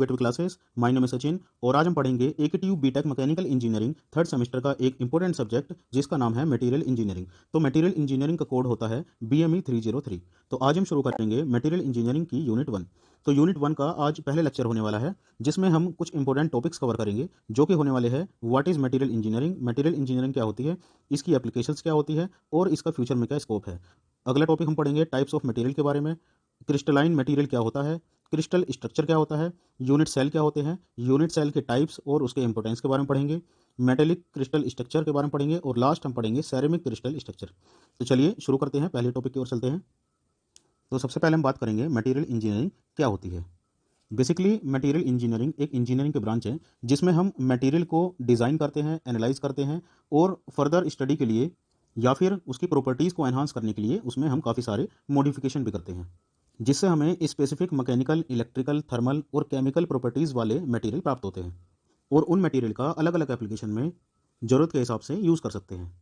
To get classes. My name is Sachin और आज हम पढ़ेंगे AKTU BTech mechanical engineering third semester का एक इंपॉर्टेंट सब्जेक्ट जिसका नाम है मटेरियल इंजीनियरिंग। तो मटेरियल इंजीनियरिंग का कोड होता है BME 303। तो आज हम शुरू करेंगे मटेरियल इंजीनियरिंग की यूनिट 1। तो यूनिट 1 का आज पहले लेक्चर होने वाला है जिसमें हम कुछ इंपॉर्टेंट टॉपिक्स कवर करेंगे जो कि होने वाले हैं what is material engineering, material engineering क्या होती है, इसकी एप्लीकेशंस क्या होती है और इसका फ्यूचर में क्या स्कोप है। अगला टॉपिक हम पढ़ेंगे टाइप्स ऑफ मटेरियल के बारे में, क्रिस्टलाइन मटेरियल क्या होता है, क्रिस्टल स्ट्रक्चर क्या होता है, यूनिट सेल क्या होते हैं, यूनिट सेल के टाइप्स और उसके इंपॉर्टेंस के बारे में पढ़ेंगे, मेटेलिक क्रिस्टल स्ट्रक्चर के बारे में पढ़ेंगे और लास्ट हम पढ़ेंगे सेरेमिक क्रिस्टल स्ट्रक्चर। तो चलिए शुरू करते हैं, पहले टॉपिक की ओर चलते हैं। तो सबसे पहले हम बात करेंगे मटेरियल इंजीनियरिंग क्या होती है। बेसिकली मटेरियल इंजीनियरिंग एक इंजीनियरिंग के ब्रांच है जिसमें हम मटेरियल को डिज़ाइन करते हैं, एनालाइज करते हैं और फर्दर स्टडी के लिए या फिर उसकी प्रॉपर्टीज़ को एनहांस करने के लिए उसमें हम काफ़ी सारे मॉडिफिकेशन भी करते हैं जिससे हमें स्पेसिफिक मैकेनिकल, इलेक्ट्रिकल, थर्मल और केमिकल प्रॉपर्टीज़ वाले मटेरियल प्राप्त होते हैं और उन मटेरियल का अलग अलग एप्लीकेशन में ज़रूरत के हिसाब से यूज़ कर सकते हैं।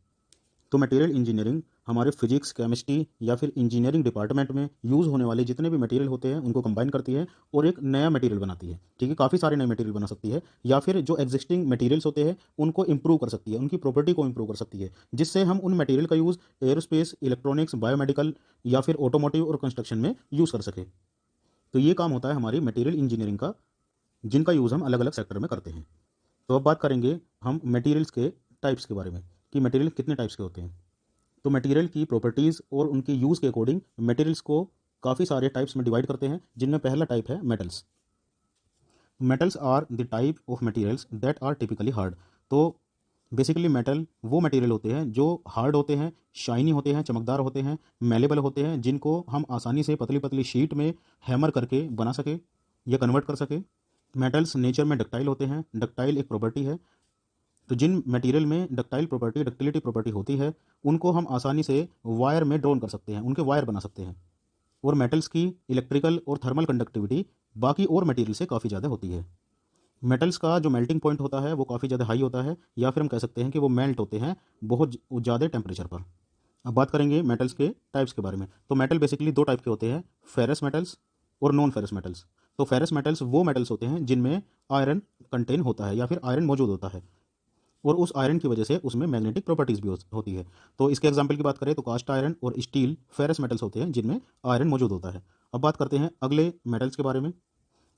तो मटेरियल इंजीनियरिंग हमारे फिजिक्स, केमिस्ट्री या फिर इंजीनियरिंग डिपार्टमेंट में यूज़ होने वाले जितने भी मटेरियल होते हैं उनको कंबाइन करती है और एक नया मटेरियल बनाती है। ठीक है, काफ़ी सारे नए मटेरियल बना सकती है या फिर जो एग्जिस्टिंग मटेरियल्स होते हैं उनको इंप्रूव कर सकती है, उनकी प्रॉपर्टी को इंप्रूव कर सकती है जिससे हम उन मटेरियल का यूज़ एयरोस्पेस, इलेक्ट्रॉनिक्स, बायोमेडिकल या फिर ऑटोमोटिव और कंस्ट्रक्शन में यूज़ कर सके। तो ये काम होता है हमारी मटेरियल इंजीनियरिंग का जिनका यूज़ हम अलग अलग सेक्टर में करते हैं। तो अब बात करेंगे हम मटेरियल्स के टाइप्स के बारे में कि मटेरियल कितने टाइप्स के होते हैं। तो मटेरियल की प्रॉपर्टीज़ और उनके यूज़ के अकॉर्डिंग मटेरियल्स को काफ़ी सारे टाइप्स में डिवाइड करते हैं जिनमें पहला टाइप है metals. Metals are the type of materials that are typically hard. तो बेसिकली मेटल वो मटेरियल होते हैं जो हार्ड होते हैं, शाइनी होते हैं, चमकदार होते हैं, मेलेबल होते हैं, जिनको हम आसानी से पतली पतली शीट में हैमर करके बना सके या कन्वर्ट कर सके। मेटल्स नेचर में डक्टाइल होते हैं, डक्टाइल एक प्रॉपर्टी है। तो जिन मटेरियल में डक्टाइल प्रॉपर्टी, डक्टिलिटी प्रॉपर्टी होती है उनको हम आसानी से वायर में ड्रॉन कर सकते हैं, उनके वायर बना सकते हैं। और मेटल्स की इलेक्ट्रिकल और थर्मल कंडक्टिविटी बाकी और मटेरियल से काफ़ी ज़्यादा होती है। मेटल्स का जो मेल्टिंग पॉइंट होता है वो काफ़ी ज़्यादा हाई होता है या फिर हम कह सकते हैं कि वो मेल्ट होते हैं बहुत ज़्यादा टेम्परेचर पर। अब बात करेंगे मेटल्स के टाइप्स के बारे में। तो मेटल बेसिकली दो टाइप के होते हैं, फेरस मेटल्स और नॉन फेरस मेटल्स। तो फेरस मेटल्स वो मेटल्स होते हैं जिनमें आयरन कंटेन होता है या फिर आयरन मौजूद होता है और उस आयरन की वजह से उसमें मैग्नेटिक प्रॉपर्टीज़ भी होती है। तो इसके एग्जांपल की बात करें तो कास्ट आयरन और स्टील फेरस मेटल्स होते हैं जिनमें आयरन मौजूद होता है। अब बात करते हैं अगले मेटल्स के बारे में।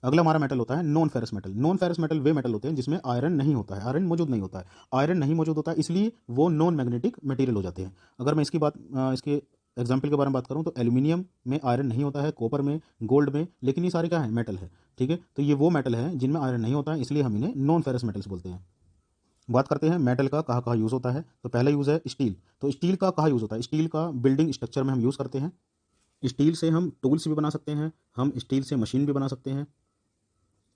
अगला हमारा मेटल होता है non ferrous metal. Non ferrous metal वे मेटल होते हैं जिसमें आयरन नहीं होता है, आयरन मौजूद नहीं होता है। आयरन नहीं मौजूद होता है इसलिए वो नॉन मैग्नेटिक मटेरियल हो जाते हैं। अगर मैं इसके एग्जाम्पल के बारे में बात करूँ तो एल्यूमिनियम में आयरन नहीं होता है, कॉपर में, गोल्ड में, लेकिन ये सारे क्या है, मेटल है। ठीक है, तो ये वो मेटल है जिनमें आयरन नहीं होता है, इसलिए हम इन्हें नॉन फेरस मेटल्स बोलते हैं। बात करते हैं मेटल का कहाँ कहाँ यूज़ होता है। तो पहला यूज़ है स्टील। तो स्टील का कहाँ यूज़ होता है, स्टील का बिल्डिंग स्ट्रक्चर में हम यूज़ करते हैं। स्टील से हम टूल्स भी बना सकते हैं, हम स्टील से मशीन भी बना सकते हैं।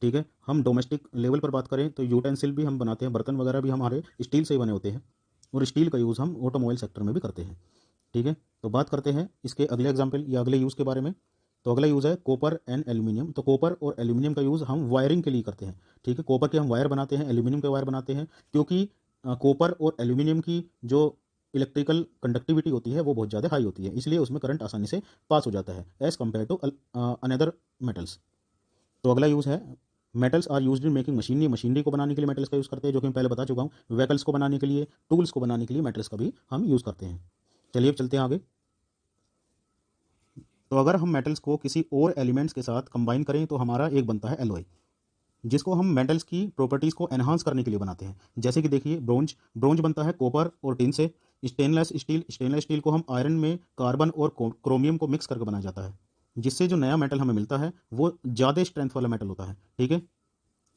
ठीक है, हम डोमेस्टिक लेवल पर बात करें तो यूटेंसिल भी हम बनाते हैं, बर्तन वगैरह भी हमारे स्टील से ही बने होते हैं और स्टील का यूज़ हम ऑटोमोबाइल सेक्टर में भी करते हैं। ठीक है, तो बात करते हैं इसके अगले एग्जाम्पल या अगले यूज़ के बारे में। तो अगला यूज़ है कॉपर एंड एल्यूमिनियम। तो कॉपर और एल्यूमिनियम का यूज़ हम वायरिंग के लिए करते हैं। ठीक है, कॉपर के हम वायर बनाते हैं, एल्यूमिनियम के वायर बनाते हैं, क्योंकि कॉपर और एल्यूमिनियम की जो इलेक्ट्रिकल कंडक्टिविटी होती है वो बहुत ज़्यादा हाई होती है, इसलिए उसमें करंट आसानी से पास हो जाता है as compare to another metals. तो अगला यूज़ है metals are used in making machinery. Machinery को बनाने के लिए मेटल्स का यूज़ करते हैं, जो कि मैं पहले बता चुका हूँ। व्हीकल्स को बनाने के लिए, टूल्स को बनाने के लिए मेटल्स का भी हम यूज़ करते हैं। चलिए अब चलते हैं आगे। तो अगर हम मेटल्स को किसी और एलिमेंट्स के साथ कंबाइन करें तो हमारा एक बनता है एलॉय, जिसको हम मेटल्स की प्रॉपर्टीज़ को एनहांस करने के लिए बनाते हैं। जैसे कि देखिए ब्रोंज, ब्रोंज बनता है कॉपर और टिन से। स्टेनलेस स्टील, स्टेनलेस स्टील को हम आयरन में कार्बन और क्रोमियम को मिक्स करके बनाया जाता है, जिससे जो नया मेटल हमें मिलता है वो ज़्यादा स्ट्रेंथ वाला मेटल होता है। ठीक है,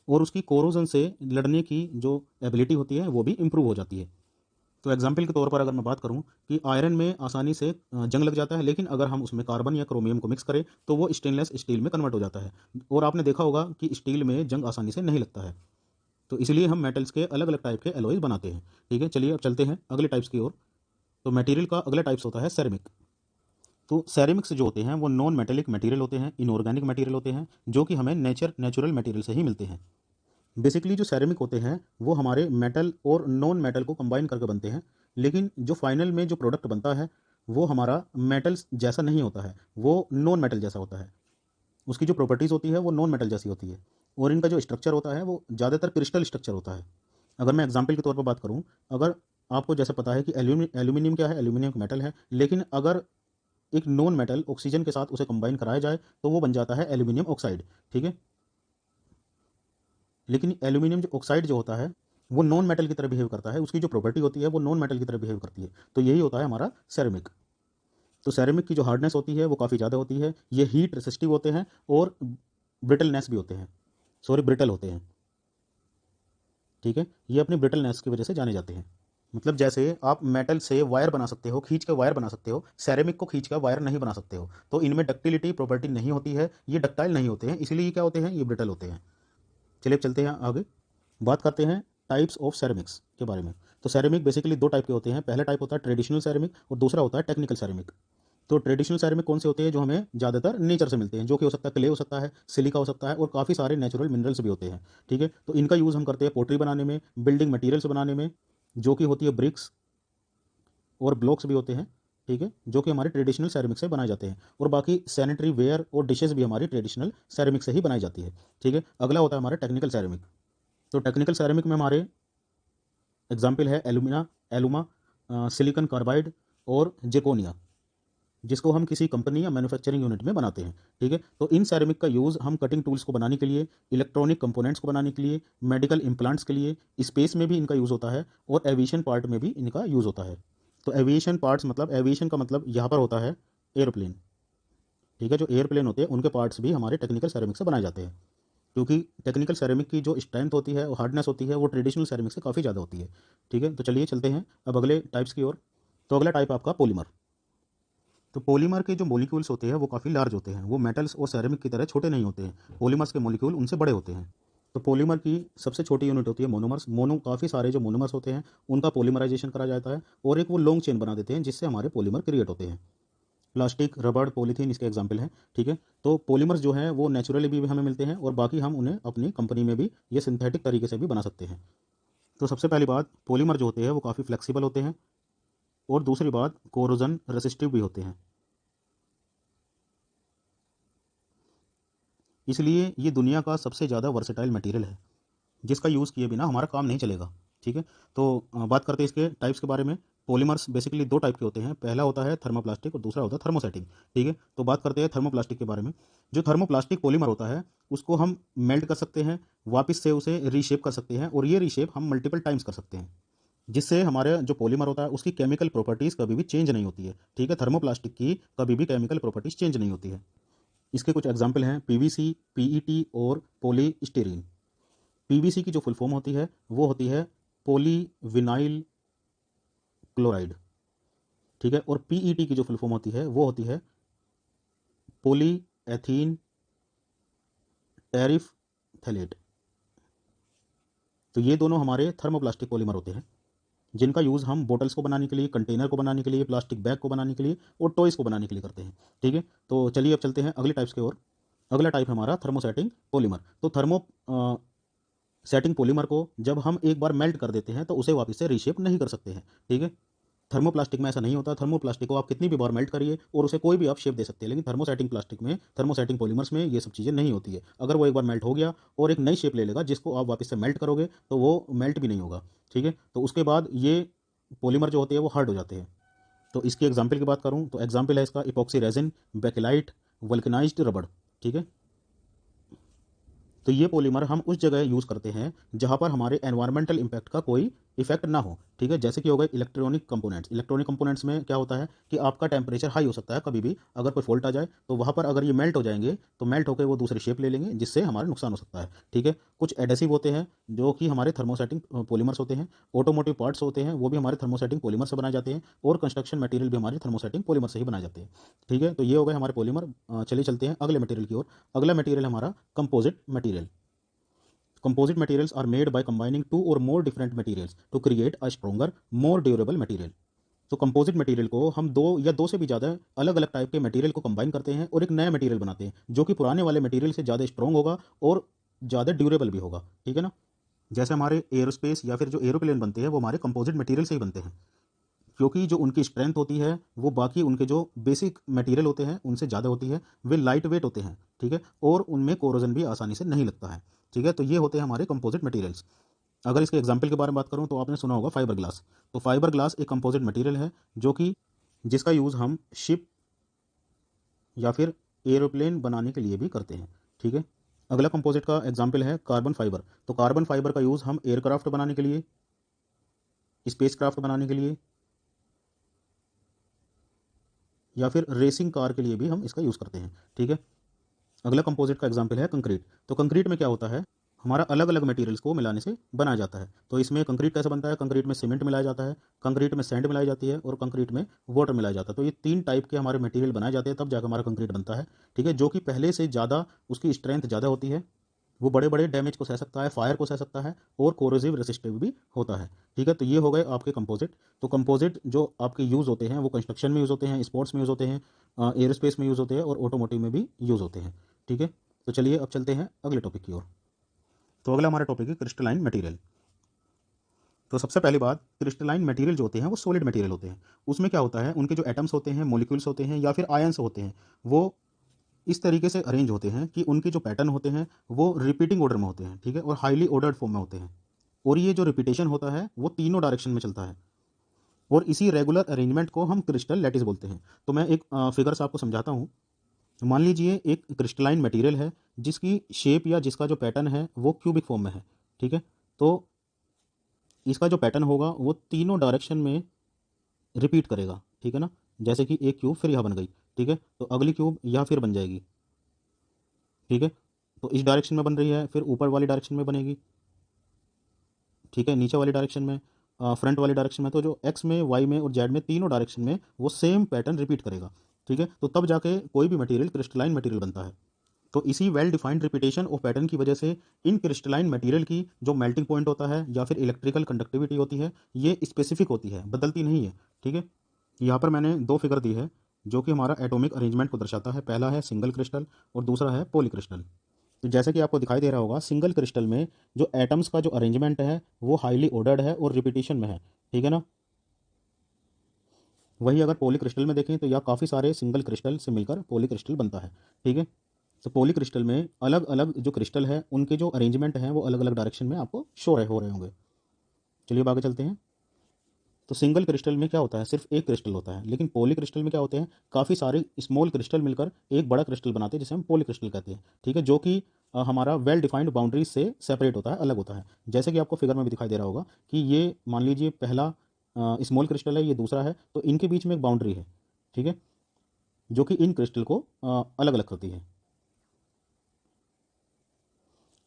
और उसकी कोरोजन से लड़ने की जो एबिलिटी होती है वो भी इम्प्रूव हो जाती है। तो एग्जाम्पल के तौर पर अगर मैं बात करूं कि आयरन में आसानी से जंग लग जाता है, लेकिन अगर हम उसमें कार्बन या क्रोमियम को मिक्स करें तो वो स्टेनलेस स्टील में कन्वर्ट हो जाता है और आपने देखा होगा कि स्टील में जंग आसानी से नहीं लगता है। तो इसलिए हम मेटल्स के अलग अलग टाइप के एलॉयज बनाते हैं। ठीक है, चलिए अब चलते हैं अगले टाइप्स की ओर। तो मटेरियल का अगला टाइप्स होता है सेरेमिक। तो सेरेमिक्स जो होते हैं वो नॉन मेटेलिक मटेरियल होते हैं, इनऑर्गेनिक मटेरियल होते हैं, जो कि हमें नेचुरल मटेरियल से ही मिलते हैं। बेसिकली जो सेरेमिक होते हैं वो हमारे मेटल और नॉन मेटल को कंबाइन करके बनते हैं, लेकिन जो फाइनल में जो प्रोडक्ट बनता है वो हमारा मेटल्स जैसा नहीं होता है, वो नॉन मेटल जैसा होता है। उसकी जो प्रॉपर्टीज़ होती है वो नॉन मेटल जैसी होती है। और इनका जो स्ट्रक्चर होता है वो ज़्यादातर क्रिस्टल स्ट्रक्चर होता है। अगर मैं एग्जाम्पल के तौर पर बात करूँ, अगर आपको जैसे पता है कि एल्यूमिनियम क्या है, एल्यूमिनियम एक मेटल है, लेकिन अगर एक नॉन मेटल ऑक्सीजन के साथ उसे कंबाइन कराया जाए तो वो बन जाता है एल्यूमिनियम ऑक्साइड। ठीक है, लेकिन एल्यूमिनियम जो ऑक्साइड जो होता है वो नॉन मेटल की तरह बिहेव करता है, उसकी जो प्रॉपर्टी होती है वो नॉन मेटल की तरह बिहेव करती है। तो यही होता है हमारा सेरेमिक। तो सेरेमिक की जो हार्डनेस होती है वो काफ़ी ज़्यादा होती है, ये हीट रेसिस्टिव होते हैं और ब्रिटलनेस भी होते हैं, सॉरी ब्रिटल होते हैं। ठीक है, ये अपनी ब्रिटलनेस की वजह से जाने जाते हैं। मतलब जैसे आप मेटल से वायर बना सकते हो, खींच के वायर बना सकते हो, सेरेमिक को खींच कर वायर नहीं बना सकते हो। तो इनमें डक्टिलिटी प्रॉपर्टी नहीं होती है, ये डक्टाइल नहीं होते हैं, इसलिए ये क्या होते हैं, ये ब्रिटल होते हैं। चलिए अब चलते हैं आगे, बात करते हैं टाइप्स ऑफ सेरेमिक्स के बारे में। तो सेरेमिक बेसिकली दो टाइप के होते हैं, पहला टाइप होता है ट्रेडिशनल सेरेमिक और दूसरा होता है टेक्निकल सेरेमिक। तो ट्रेडिशनल सेरेमिक कौन से होते हैं, जो हमें ज़्यादातर नेचर से मिलते हैं, जो कि हो सकता है क्ले हो सकता है, सिलिका हो सकता है, और काफ़ी सारे नेचुरल मिनरल्स भी होते हैं। ठीक है, तो इनका यूज़ हम करते हैं पोट्री बनाने में, बिल्डिंग मटेरियल्स बनाने में, जो कि होती है ब्रिक्स, और ब्लॉक्स भी होते हैं। ठीक है, जो कि हमारे ट्रेडिशनल सेरेमिक से बनाए जाते हैं, और बाकी सैनिटरी वेयर और डिशेस भी हमारी ट्रेडिशनल सेरेमिक से ही बनाई जाती है। ठीक है, अगला होता है हमारा टेक्निकल सेरेमिक। तो टेक्निकल सेरेमिक में हमारे एग्जाम्पल है एलुमा, सिलिकॉन कार्बाइड और जिरकोनिया, जिसको हम किसी कंपनी या मैन्युफैक्चरिंग यूनिट में बनाते हैं। ठीक है, तो इन सेरेमिक का यूज़ हम कटिंग टूल्स को बनाने के लिए, इलेक्ट्रॉनिक कंपोनेंट्स को बनाने के लिए, मेडिकल इम्प्लांट्स के लिए, स्पेस में भी इनका यूज़ होता है, और एविएशन पार्ट में भी इनका यूज़ होता है। तो एविएशन पार्ट्स मतलब, एविएशन का मतलब यहाँ पर होता है एयरप्लेन। ठीक है, जो एयरप्लेन होते हैं उनके पार्ट्स भी हमारे टेक्निकल सेरेमिक से बनाए जाते हैं, क्योंकि टेक्निकल सेरेमिक की जो स्ट्रेंथ होती है और हार्डनेस होती है वो ट्रेडिशनल सेरेमिक से काफ़ी ज़्यादा होती है। ठीक है, तो चलिए चलते हैं अब अगले टाइप्स की ओर। तो अगला टाइप आपका पॉलीमर। तो पॉलीमर के जो मॉलिक्यूल्स होते हैं वो काफ़ी लार्ज होते हैं, वो मेटल्स और सेरेमिक की तरह छोटे नहीं होते हैं, पॉलीमर्स के मॉलिक्यूल उनसे बड़े होते हैं। तो पॉलीमर की सबसे छोटी यूनिट होती है मोनोमर्स। काफ़ी सारे जो मोनोमर्स होते हैं उनका पॉलीमराइजेशन करा जाता है, और एक वो लॉन्ग चेन बना देते हैं जिससे हमारे पॉलीमर क्रिएट होते हैं। प्लास्टिक, रबड़, पॉलीथीन इसके एग्जाम्पल हैं। ठीक है, तो पॉलीमर्स जो हैं वो नेचुरली भी हमें मिलते हैं, और बाकी हम उन्हें अपनी कंपनी में भी ये सिंथेटिक तरीके से भी बना सकते हैं। तो सबसे पहली बात, पॉलीमर जो होते हैं वो काफ़ी फ्लेक्सिबल होते हैं, और दूसरी बात कोरोजन रेसिस्टिव भी होते हैं, इसलिए ये दुनिया का सबसे ज़्यादा वर्सेटाइल मटेरियल है, जिसका यूज़ किए बिना हमारा काम नहीं चलेगा। ठीक है, तो बात करते हैं इसके टाइप्स के बारे में। पॉलीमर्स बेसिकली दो टाइप के होते हैं, पहला होता है थर्मोप्लास्टिक और दूसरा होता है थर्मोसेटिंग। ठीक है, तो बात करते हैं थर्मोप्लास्टिक के बारे में। जो थर्मोप्लास्टिक पॉलीमर होता है उसको हम मेल्ट कर सकते हैं, वापस से उसे रीशेप कर सकते हैं, और ये रीशेप हम मल्टीपल टाइम्स कर सकते हैं, जिससे हमारे जो पॉलीमर होता है उसकी केमिकल प्रॉपर्टीज़ कभी भी चेंज नहीं होती है। ठीक है, थर्मोप्लास्टिक की कभी भी केमिकल प्रॉपर्टीज़ चेंज नहीं होती है। इसके कुछ एग्जाम्पल हैं पीवीसी, पीईटी और पॉलीस्टीरीन। पीवीसी की जो फुल फॉर्म होती है वो होती है पॉली विनाइल क्लोराइड। ठीक है, और पीईटी की जो फुल फॉर्म होती है वो होती है पॉली एथीन टेरिफ थैलेट। तो ये दोनों हमारे थर्मोप्लास्टिक पॉलीमर होते हैं, जिनका यूज़ हम बोटल्स को बनाने के लिए, कंटेनर को बनाने के लिए, प्लास्टिक बैग को बनाने के लिए और टॉयज़ को बनाने के लिए करते हैं। ठीक है, तो चलिए अब चलते हैं अगले टाइप्स की ओर। अगला टाइप हमारा थर्मोसेटिंग पॉलीमर। तो सेटिंग पॉलीमर को जब हम एक बार मेल्ट कर देते हैं तो उसे वापस से रीशेप नहीं कर सकते हैं। ठीक है, थर्मोप्लास्टिक में ऐसा नहीं होता। थर्मोप्लास्टिक को आप कितनी भी बार मेल्ट करिए और उसे कोई भी आप शेप दे सकते हैं, लेकिन थर्मोसेटिंग प्लास्टिक में, थर्मोसेटिंग पॉलीमर्स में ये सब चीज़ें नहीं होती है। अगर वो एक बार मेल्ट हो गया और एक नई शेप ले लेगा जिसको आप वापस से मेल्ट करोगे तो वो मेल्ट भी नहीं होगा। ठीक है, तो उसके बाद ये पॉलीमर जो होते हैं वो हार्ड हो जाते हैं। तो इसकी एग्जाम्पल की बात करूँ तो एग्जाम्पल है इसका इपॉक्सी रेजिन, बेकेलाइट, वल्कनाइज्ड रबड़। ठीक है, तो ये पॉलीमर हम उस जगह यूज़ करते हैं जहाँ पर हमारे एनवायरमेंटल इम्पैक्ट का कोई इफेक्ट ना हो। ठीक है, जैसे कि हो गए इलेक्ट्रॉनिक कंपोनेंट्स। इलेक्ट्रॉनिक कंपोनेंट्स में क्या होता है कि आपका टेम्परेचर हाई हो सकता है, कभी भी अगर कोई फॉल्ट आ जाए तो वहाँ पर अगर ये मेल्ट हो जाएंगे तो मेल्ट होकर वो दूसरी शेप ले लेंगे, जिससे हमारा नुकसान हो सकता है। ठीक है, कुछ एडेसिव होते हैं जो कि हमारे थर्मोसेटिंग पॉलीमर्स होते हैं। ऑटोमोटिव पार्ट्स होते हैं वो भी हमारे थर्मोसेटिंग पॉलीमर से बनाए जाते हैं, और कंस्ट्रक्शन मटेरियल भी हमारे थर्मोसेटिंग पॉलीमर से ही बनाए जाते हैं। ठीक है, तो ये हो गए हमारे पॉलीमर। चलिए चलते हैं अगले मटेरियल की ओर। अगला मटेरियल हमारा composite material. Composite materials are made by combining two or more different materials to create a stronger, more durable material. तो कंपोजिट मटेरियल को हम दो या दो से भी ज़्यादा अलग अलग टाइप के मटेरियल को कंबाइन करते हैं और एक नया मटेरियल बनाते हैं, जो कि पुराने वाले मटेरियल से ज़्यादा स्ट्रॉन्ग होगा और ज़्यादा ड्यूरेबल भी होगा। ठीक है ना, जैसे हमारे एरोस्पेस या फिर जो एरोप्लेन बनते हैं वो हमारे कंपोजिट मटेरियल से ही बनते हैं, क्योंकि जो उनकी स्ट्रेंथ होती है वो बाकी उनके जो बेसिक मटेरियल होते हैं उनसे ज़्यादा होती है। वे लाइट वेट होते हैं। ठीक है, और उनमें कोरोजन भी आसानी से नहीं लगता है। ठीक है, तो ये होते हैं हमारे कंपोजिट मटेरियल्स। अगर इसके एग्जाम्पल के बारे में बात करूँ तो आपने सुना होगा फाइबर ग्लास। तो फाइबर ग्लास एक कंपोजिट मटेरियल है जो कि जिसका यूज़ हम शिप या फिर एरोप्लेन बनाने के लिए भी करते हैं। ठीक है, अगला कंपोजिट का एग्जाम्पल है कार्बन फाइबर। तो कार्बन फाइबर का यूज़ हम एयरक्राफ्ट बनाने के लिए, स्पेसक्राफ्ट बनाने के लिए या फिर रेसिंग कार के लिए भी हम इसका यूज़ करते हैं। ठीक है, अगला कंपोजिट का एग्जाम्पल है कंक्रीट। तो कंक्रीट में क्या होता है, हमारा अलग अलग मटेरियल्स को मिलाने से बनाया जाता है। तो इसमें कंक्रीट कैसे बनता है, कंक्रीट में सीमेंट मिलाया जाता है, कंक्रीट में सैंड मिलाई जाती है और कंक्रीट में वाटर मिलाया जाता है। तो ये 3 टाइप के हमारे मटेरियल बनाए जाते हैं, तब जाकर हमारा कंक्रीट बनता है। ठीक है, जो कि पहले से ज़्यादा उसकी स्ट्रेंथ ज़्यादा होती है, वो बड़े बड़े डैमेज को सह सकता है, फायर को सह सकता है और कोरोसिव रेसिस्टिव भी होता है। ठीक है, तो ये हो गए आपके कंपोजिट। तो कंपोजिट जो आपके यूज़ होते हैं वो कंस्ट्रक्शन में यूज़ होते हैं, स्पोर्ट्स में यूज़ होते हैं, एयरोस्पेस में यूज़ होते हैं और ऑटोमोटिव में भी यूज़ होते हैं। ठीक है, तो चलिए अब चलते हैं अगले टॉपिक की ओर। तो अगला हमारा टॉपिक है क्रिस्टलाइन मटेरियल। तो सबसे पहली बात, क्रिस्टलाइन मटेरियल जो होते हैं वो सॉलिड मटेरियल होते हैं। उसमें क्या होता है, उनके जो एटम्स होते हैं, मॉलिक्यूल्स होते हैं या फिर आयंस होते हैं, वो इस तरीके से अरेंज होते हैं कि उनके जो पैटर्न होते हैं वो रिपीटिंग ऑर्डर में होते हैं। ठीक है, और हाईली ऑर्डर्ड फॉर्म में होते हैं। और ये जो रिपीटेशन होता है वो तीनों डायरेक्शन में चलता है। और इसी रेगुलर अरेंजमेंट को हम क्रिस्टल लैटिस बोलते हैं। तो मैं एक फिगर से आपको समझाता हूँ। मान लीजिए एक क्रिस्टलाइन मटेरियल है जिसकी शेप या जिसका जो पैटर्न है वो क्यूबिक फॉर्म में है। ठीक है, तो इसका जो पैटर्न होगा वो तीनों डायरेक्शन में रिपीट करेगा। ठीक है ना, जैसे कि एक क्यूब फिर यहाँ बन गई। ठीक है, तो अगली क्यूब यहाँ फिर बन जाएगी। ठीक है, तो इस डायरेक्शन में बन रही है, फिर ऊपर वाली डायरेक्शन में बनेगी। ठीक है, नीचे वाली डायरेक्शन में, फ्रंट वाली डायरेक्शन में। तो जो एक्स में, वाई में और जेड में, तीनों डायरेक्शन में वो सेम पैटर्न रिपीट करेगा। ठीक है, तो तब जाके कोई भी मटेरियल क्रिस्टलाइन मटेरियल बनता है। तो इसी वेल डिफाइंड रिपीटेशन और पैटर्न की वजह से इन क्रिस्टलाइन मटेरियल की जो मेल्टिंग पॉइंट होता है या फिर इलेक्ट्रिकल कंडक्टिविटी होती है, ये स्पेसिफिक होती है, बदलती नहीं है। ठीक है, यहाँ पर मैंने 2 फिगर दी है जो कि हमारा एटॉमिक अरेंजमेंट को दर्शाता है। पहला है सिंगल क्रिस्टल और दूसरा है पॉली क्रिस्टल। तो जैसे कि आपको दिखाई दे रहा होगा, सिंगल क्रिस्टल में जो एटम्स का जो अरेंजमेंट है वो हाईली ऑर्डर्ड है और रिपीटेशन में है। ठीक है ना, वही अगर पॉली क्रिस्टल में देखें तो यह काफ़ी सारे सिंगल क्रिस्टल से मिलकर पॉली क्रिस्टल बनता है। ठीक है, तो पॉली क्रिस्टल में अलग अलग जो क्रिस्टल है उनके जो अरेंजमेंट हैं वो अलग अलग डायरेक्शन में आपको शो रहे हो रहे होंगे। चलिए अब आगे चलते हैं। तो सिंगल क्रिस्टल में क्या होता है, सिर्फ एक क्रिस्टल होता है। लेकिन पॉली क्रिस्टल में क्या होते हैं, काफ़ी सारे स्मॉल क्रिस्टल मिलकर एक बड़ा क्रिस्टल बनाते हैं जिसे हम पॉली क्रिस्टल कहते हैं। ठीक है, जो कि हमारा वेल डिफाइंड बाउंड्रीज से सेपरेट होता है, अलग होता है। जैसे कि आपको फिगर में भी दिखाई दे रहा होगा कि ये मान लीजिए पहला स्मॉल क्रिस्टल है, ये दूसरा है, तो इनके बीच में एक बाउंड्री है। ठीक है, जो कि इन क्रिस्टल को अलग अलग करती है।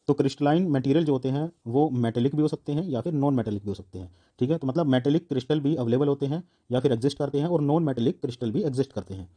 तो क्रिस्टलाइन मटेरियल जो होते हैं वो मेटेलिक भी हो सकते हैं या फिर नॉन मेटेलिक भी हो सकते हैं। ठीक है, तो मतलब मेटेलिक क्रिस्टल भी अवेलेबल होते हैं या फिर एग्जिस्ट करते हैं, और नॉन मेटेलिक क्रिस्टल भी एग्जिस्ट करते हैं।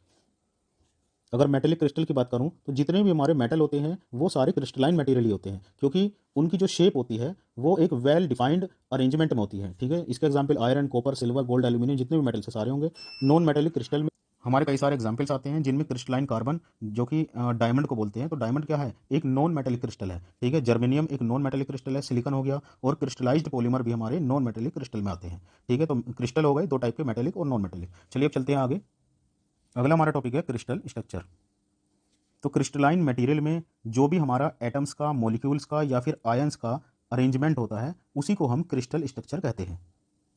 अगर मेटेलिक क्रिस्टल की बात करूं तो जितने भी हमारे मेटल होते हैं वो सारे क्रिस्टलाइन मटेरियल ही होते हैं, क्योंकि उनकी जो शेप होती है वो एक वेल डिफाइंड अरेंजमेंट में होती है। ठीक है, इसके example iron, copper, silver, gold, aluminium, जितने भी मेटल्स सारे होंगे। नॉन मेटेलिक क्रिस्टल में हमारे कई सारे एग्जाम्पल्स आते हैं जिनमें क्रिस्टलाइन कार्बन, जो कि डायमंड को बोलते हैं। तो डायमंड क्या है, एक नॉन मेटेलिक क्रिस्टल है। ठीक है, जर्मेनियम एक नॉन मेटेलिक क्रिस्टल है, सिलिकॉन हो गया, और क्रिस्टलाइज्ड पॉलीमर भी हमारे नॉन मेटेलिक क्रिस्टल में आते हैं। ठीक है, तो क्रिस्टल हो गए 2 टाइप के, मेटेलिक और नॉन मेटेलिक। चलिए अब चलते हैं आगे। अगला हमारा टॉपिक है क्रिस्टल स्ट्रक्चर। तो क्रिस्टलाइन मटेरियल में जो भी हमारा एटम्स का, मॉलिक्यूल्स का या फिर आयंस का अरेंजमेंट होता है उसी को हम क्रिस्टल स्ट्रक्चर कहते हैं।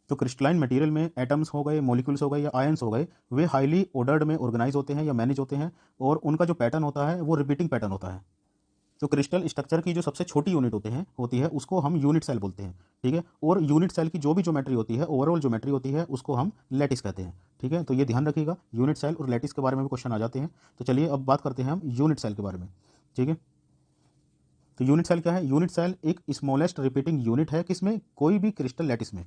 तो क्रिस्टलाइन मटेरियल में एटम्स हो गए, मॉलिक्यूल्स हो गए या आयंस हो गए, वे हाईली ऑर्डर्ड में ऑर्गेनाइज होते हैं या मैनेज होते हैं, और उनका जो पैटर्न होता है वो रिपीटिंग पैटर्न होता है। तो क्रिस्टल स्ट्रक्चर की जो सबसे छोटी यूनिट होती है उसको हम यूनिट सेल बोलते हैं। ठीक है, और यूनिट सेल की जो भी ज्योमेट्री होती है, ओवरऑल ज्योमेट्री होती है, उसको हम लैटिस कहते हैं। ठीक है, तो ये ध्यान रखिएगा, यूनिट सेल और लैटिस के बारे में भी क्वेश्चन आ जाते हैं। तो चलिए अब बात करते हैं हम यूनिट सेल के बारे में। ठीक है, तो यूनिट सेल क्या है, यूनिट सेल एक स्मॉलेस्ट रिपीटिंग यूनिट है किसमें, कोई भी क्रिस्टल लैटिस में,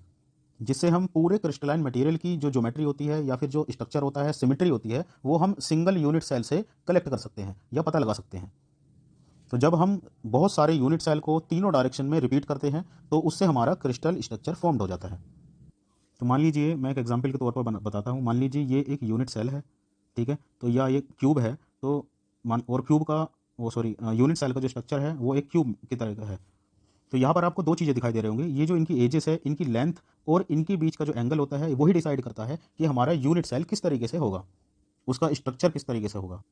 जिससे हम पूरे क्रिस्टलाइन मटेरियल की जो ज्योमेट्री होती है या फिर जो स्ट्रक्चर होता है, सिमेट्री होती है, वो हम सिंगल यूनिट सेल से कलेक्ट कर सकते हैं या पता लगा सकते हैं। तो जब हम बहुत सारे यूनिट सेल को तीनों डायरेक्शन में रिपीट करते हैं तो उससे हमारा क्रिस्टल स्ट्रक्चर फॉर्म्ड हो जाता है। तो मान लीजिए मैं एक एग्जांपल के तौर पर बताता हूँ। मान लीजिए ये एक यूनिट सेल है। ठीक है, तो यह एक क्यूब है। तो मान और क्यूब का वो सॉरी यूनिट सेल का जो स्ट्रक्चर है वो एक क्यूब की तरह का है। तो यहाँ पर आपको 2 चीज़ें दिखाई दे रहे होंगे, ये जो इनकी एजेस है, इनकी लेंथ और इनके बीच का जो एंगल होता है वही डिसाइड करता है कि हमारा यूनिट सेल किस तरीके से होगा, उसका स्ट्रक्चर किस तरीके से होगा।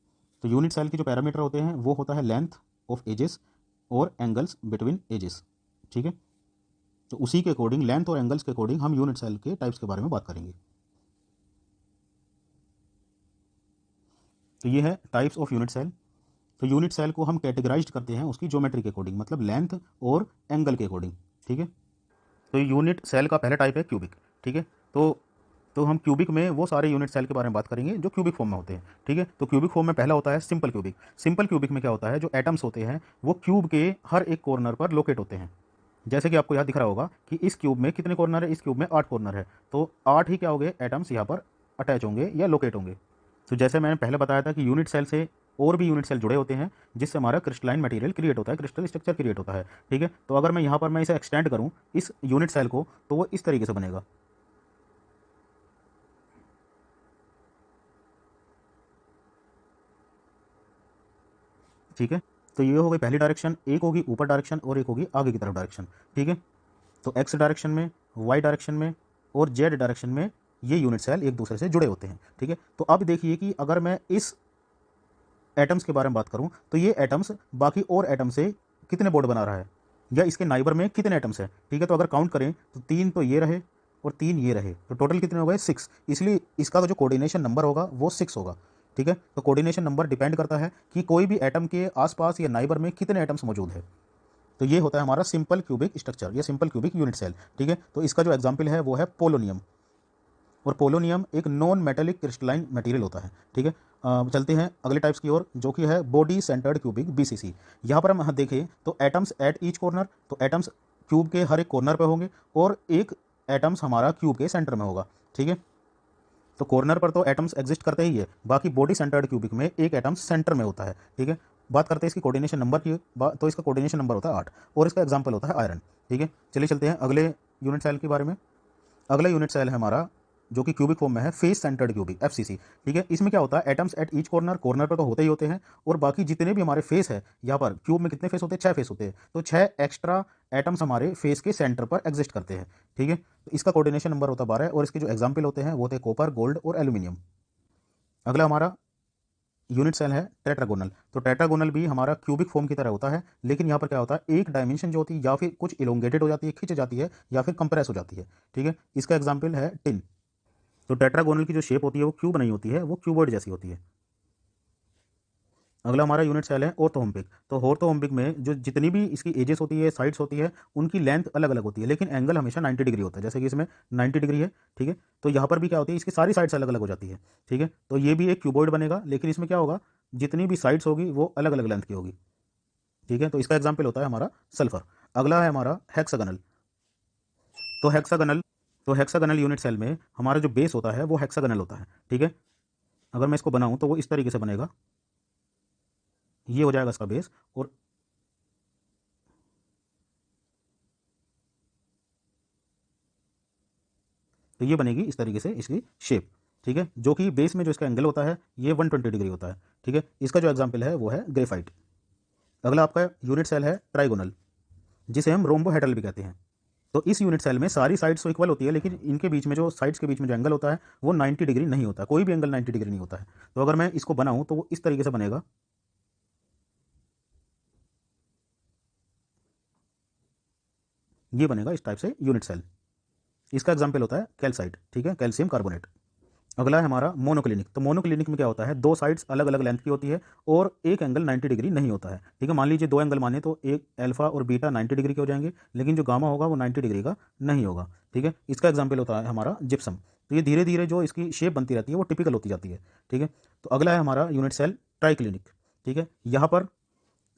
तो यूनिट सेल के जो पैरामीटर होते हैं वो होता है लेंथ ऑफ एजेस, और एंगल्स बिटवीन एजेस। ठीक है, तो उसी के अकॉर्डिंग लेंथ और एंगल्स के अकॉर्डिंग हम यूनिट सेल के टाइप्स के बारे में बात करेंगे। तो ये है टाइप्स ऑफ यूनिट सेल। तो यूनिट सेल को हम कैटेगराइज करते हैं उसकी ज्योमेट्री के अकॉर्डिंग, मतलब लेंथ और एंगल के अकॉर्डिंग। ठीक है, तो यूनिट सेल का पहला टाइप है क्यूबिक। ठीक है, तो हम क्यूबिक में वो सारे यूनिट सेल के बारे में बात करेंगे जो क्यूबिक फॉर्म में होते हैं। ठीक है, तो क्यूबिक फॉर्म में पहला होता है सिंपल क्यूबिक। सिंपल क्यूबिक में क्या होता है, जो एटम्स होते हैं वो क्यूब के हर एक कॉर्नर पर लोकेट होते हैं। जैसे कि आपको यहाँ दिख रहा होगा कि इस क्यूब में कितने कॉर्नर है, इस क्यूब में 8 कॉर्नर है, तो 8 ही क्या होंगे, एटम्स यहाँ पर अटैच होंगे या लोकेट होंगे। तो जैसे मैंने पहले बताया था कि यूनिट सेल से और भी यूनिट सेल जुड़े होते हैं जिससे हमारा क्रिस्टलाइन मटेरियल क्रिएट होता है, क्रिस्टल स्ट्रक्चर क्रिएट होता है। ठीक है, तो अगर मैं यहाँ पर मैं इसे एक्सटेंड करूँ इस यूनिट सेल को, तो वो इस तरीके से बनेगा। ठीक है, तो ये हो गई पहली डायरेक्शन, एक होगी ऊपर डायरेक्शन और एक होगी आगे की तरफ डायरेक्शन। ठीक है, तो एक्स डायरेक्शन में, वाई डायरेक्शन में और जेड डायरेक्शन में ये यूनिट सेल एक दूसरे से जुड़े होते हैं। ठीक है, तो अब देखिए कि अगर मैं इस एटम्स के बारे में बात करूं तो ये एटम्स बाकी और एटम से कितने बॉन्ड बना रहा है, या इसके नाइबर में कितने एटम्स हैं। ठीक है, तो अगर काउंट करें तो 3 तो ये रहे और 3 ये रहे, तो टोटल कितने हो गए 6। इसलिए इसका जो कोऑर्डिनेशन नंबर होगा वो 6 होगा। ठीक है, तो कोऑर्डिनेशन नंबर डिपेंड करता है कि कोई भी एटम के आसपास या नाइबर में कितने एटम्स मौजूद है। तो ये होता है हमारा सिंपल क्यूबिक स्ट्रक्चर या सिंपल क्यूबिक यूनिट सेल। ठीक है, तो इसका जो एग्जाम्पल है वो है पोलोनियम। और पोलोनियम एक नॉन मेटेलिक क्रिस्टलाइन मटेरियल होता है। ठीक है, चलते हैं अगले टाइप्स की ओर जो कि है बॉडी सेंटर्ड क्यूबिक बीसीसी। यहाँ पर हम देखें तो एटम्स एट ईच कॉर्नर, तो एटम्स क्यूब के हर एक कॉर्नर पे होंगे और एक एटम्स हमारा क्यूब के सेंटर में होगा। ठीक है, तो कॉर्नर पर तो एटम्स एग्जिस्ट करते ही है, बाकी बॉडी सेंटर्ड क्यूबिक में एक एटम सेंटर में होता है। ठीक है, बात करते हैं इसकी कोऑर्डिनेशन नंबर की, तो इसका कोऑर्डिनेशन नंबर होता है 8 और इसका एग्जाम्पल होता है आयरन। ठीक है, चलिए चलते हैं अगले यूनिट सेल के बारे में। अगला यूनिट सेल है हमारा जो कि क्यूबिक फॉर्म में है फेस सेंटर्ड क्यूबिक एफसीसी। ठीक है, इसमें क्या होता है, atoms at each corner, corner पर तो होते ही होते हैं, और बाकी जितने भी हमारे फेस है, यहाँ पर क्यूब में कितने फेस होते हैं, 6 फेस होते हैं, तो 6 एक्स्ट्रा एटम्स हमारे फेस के सेंटर पर एग्जिस्ट करते हैं। ठीक है, तो इसका कोऑर्डिनेशन नंबर होता है 12 और इसके जो एग्जाम्पल होते हैं वो होते हैं कॉपर, गोल्ड और एल्यूमिनियम। अगला हमारा यूनिट सेल है टेट्रागोनल। तो टेट्रागोनल भी हमारा क्यूबिक फॉर्म की तरह होता है, लेकिन यहाँ पर क्या होता है, एक डायमेंशन जो होती है या फिर कुछ इलोंगेटेड हो जाती है, खिंच जाती है, या फिर कंप्रेस हो जाती है। ठीक है, इसका एग्जाम्पल है टिन। तो टेट्रागोनल की जो शेप होती है वो क्यूब नहीं होती है, वो क्यूबॉइड जैसी होती है। अगला हमारा यूनिट सेल है ऑर्थोहोम्पिक। तो ऑर्थोहोम्पिक में जो जितनी भी इसकी एजेस होती है, साइड्स होती है, उनकी लेंथ अलग अलग होती है, लेकिन एंगल हमेशा 90 डिग्री होता है, जैसे कि इसमें 90 डिग्री है। ठीक है, तो यहाँ पर भी क्या होती है, इसकी सारी साइड्स अलग अलग हो जाती है। ठीक है, तो ये भी एक क्यूबॉइड बनेगा, लेकिन इसमें क्या होगा, जितनी भी साइड्स होगी वो अलग अलग लेंथ की होगी। ठीक है, तो इसका एग्जाम्पल होता है हमारा सल्फर। अगला है हमारा हेक्सागनल। तो हेक्सागनल तो हेक्सागनल यूनिट सेल में हमारा जो बेस होता है वो हेक्सागनल होता है। ठीक है, अगर मैं इसको बनाऊं तो वो इस तरीके से बनेगा, ये हो जाएगा इसका बेस, और तो ये बनेगी इस तरीके से इसकी शेप। ठीक है, जो कि बेस में जो इसका एंगल होता है ये 120 डिग्री होता है। ठीक है, इसका जो एग्जाम्पल है वो है ग्रेफाइट। अगला आपका यूनिट सेल है ट्राइगोनल, जिसे हम रोम्बोहेड्रल भी कहते हैं। तो इस यूनिट सेल में सारी साइड्स तो इक्वल होती है, लेकिन इनके बीच में जो साइड्स के बीच में जो एंगल होता है वो 90 डिग्री नहीं होता, कोई भी एंगल 90 डिग्री नहीं होता है। तो अगर मैं इसको बनाऊं तो वो इस तरीके से बनेगा, ये बनेगा इस टाइप से यूनिट सेल। इसका एग्जाम्पल होता है कैल्साइट। ठीक है, कैल्शियम कार्बोनेट। अगला है हमारा मोनोक्लिनिक। तो मोनोक्लिनिक में क्या होता है, दो साइड्स अलग अलग लेंथ की होती है और एक एंगल 90 डिग्री नहीं होता है। ठीक है, मान लीजिए दो एंगल माने तो एक अल्फा और बीटा 90 डिग्री के हो जाएंगे, लेकिन जो गामा होगा वो 90 डिग्री का नहीं होगा। ठीक है, इसका एग्जाम्पल होता है हमारा जिप्सम। तो ये धीरे धीरे जो इसकी शेप बनती रहती है वो टिपिकल होती जाती है। ठीक है, तो अगला है हमारा यूनिट सेल ट्राइक्लिनिक। ठीक है, यहाँ पर